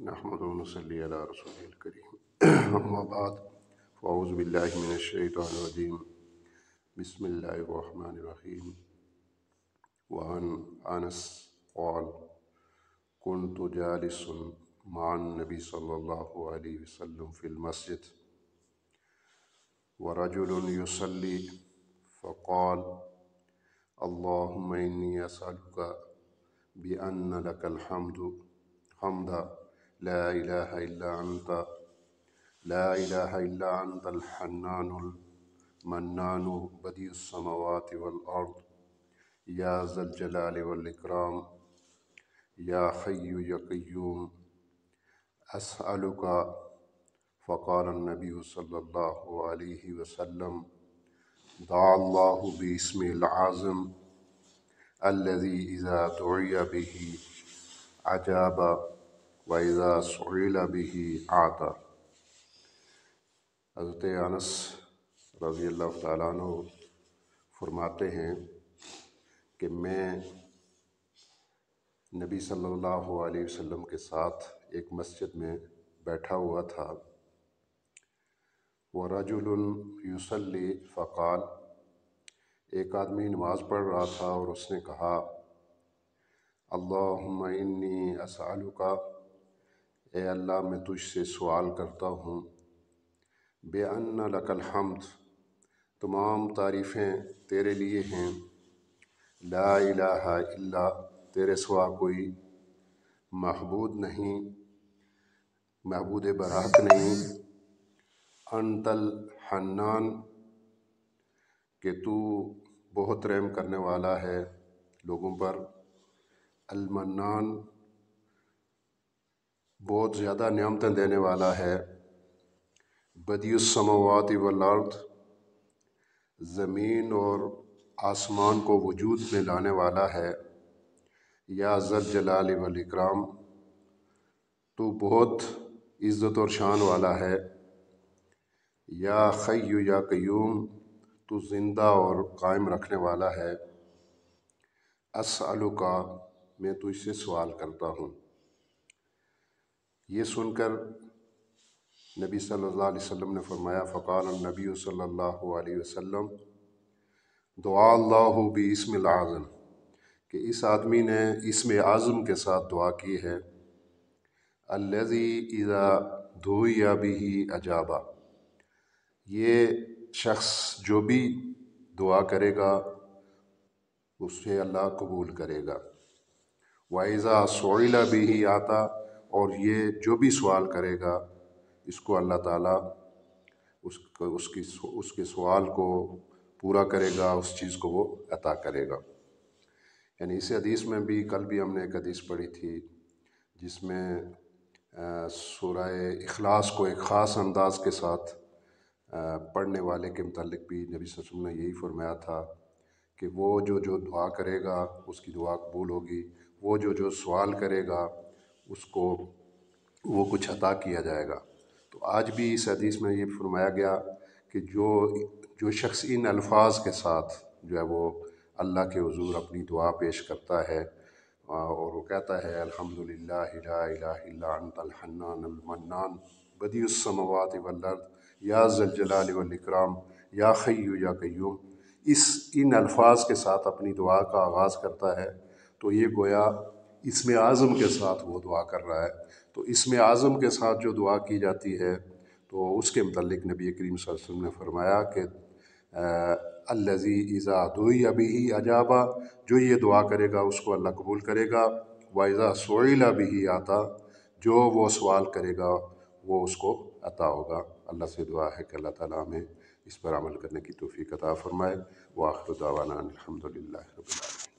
نحمد و نصلی علی رسول الکریم اما بعد فاعوذ باللہ من الشیطان الرجیم بسم اللہ الرحمن الرحیم وعن انس قال كنت جالس مع النبي صلى الله عليه وسلم في المسجد ورجل يصلي فقال اللهم إني أسألك بأن لك الحمد لا إله إلا أنت الحنان المنان بديع السماوات والأرض يا ذا الجلال والإكرام يا حي يا قيوم أسألك. فقال النبي صلى الله عليه وسلم دعا الله باسمه العظيم الذي إذا دعي به أجاب وإذا سئل به أعطى. حضرت انس رضی اللہ تعالیٰ عنہ فرماتے ہیں کہ میں نبی صلی اللہ علیہ وسلم کے ساتھ ایک مسجد میں بیٹھا ہوا تھا. وَرَجُلٌ يُصَلِّي فقال، ایک آدمی نماز پڑھ رہا تھا اور اس نے کہا اللہم انی اسألک، اے اللہ میں تجھ سے سوال کرتا ہوں، بِأَنَّ لَكَ الْحَمْدُ، تمام تعریفیں تیرے لیے ہیں، لا الہ الا، تیرے سوا کوئی معبود نہیں، معبود برحق نہیں، انت الحنان، کہ تو بہت رحم کرنے والا ہے لوگوں پر، المنان، بہت زیادہ نعمتیں دینے والا ہے، بدیع السماوات والارض، زمین اور آسمان کو وجود میں لانے والا ہے، یا ذا الجلال والاکرام، تو بہت عزت اور شان والا ہے، یا حی یا قیوم، تو زندہ اور قائم رکھنے والا ہے، اسألک، میں تجھ سے سوال کرتا ہوں. یہ سن کر نبی صلی اللہ علیہ وسلم نے فرمایا فقال النبی صلی اللہ علیہ وسلم دعا اللہ باسم العظم، کہ اس آدمی نے اسم اعظم کے ساتھ دعا کی ہے، الذی اذا دعی بہ اجاب، یہ شخص جو بھی دعا کرے گا اس سے اللہ قبول کرے گا، وَإِذَا سُئِلَ بِهِ أَعْطَى، اور یہ جو بھی سوال کرے گا اس کو اللہ تعالیٰ اس کے سوال کو پورا کرے گا، اس چیز کو وہ عطا کرے گا. یعنی اس حدیث میں بھی کل بھی ہم نے ایک حدیث پڑھی تھی جس میں سورہ اخلاص کو ایک خاص انداز کے ساتھ پڑھنے والے کے متعلق بھی نبی صلی اللہ علیہ وسلم نے یہی فرمایا تھا کہ وہ جو دعا کرے گا اس کی دعا قبول ہوگی، وہ جو سوال کرے گا اس کو وہ کچھ عطا کیا جائے گا. تو آج بھی اس حدیث میں یہ فرمایا گیا کہ جو شخص ان الفاظ کے ساتھ جو ہے وہ اللہ کے حضور اپنی دعا پیش کرتا ہے اور وہ کہتا ہے الحمدللہ لا الہ الا انت الحنان المنان بدیع السماوات والارض یا ذا الجلال والاکرام یا حی یا قیوم، ان الفاظ کے ساتھ اپنی دعا کا آغاز کرتا ہے تو یہ گویا اسم اعظم کے ساتھ وہ دعا کر رہا ہے. تو اسم اعظم کے ساتھ جو دعا کی جاتی ہے تو اس کے متعلق نبی کریم صلی اللہ علیہ وسلم نے فرمایا کہ الذی اذا دعی بہ اجاب، جو یہ دعا کرے گا اس کو اللہ قبول کرے گا، وَإِذَا سُئِلَ بِهِ أَعْطَى، جو وہ سوال کرے گا وہ اس کو عطا ہوگا. اللہ سے دعا ہے کہ اللہ تعالیٰ ہمیں اس پر عمل کرنے کی توفیق عطا فرمائے. وآخر دعوانا الحمدللہ رب العالمین.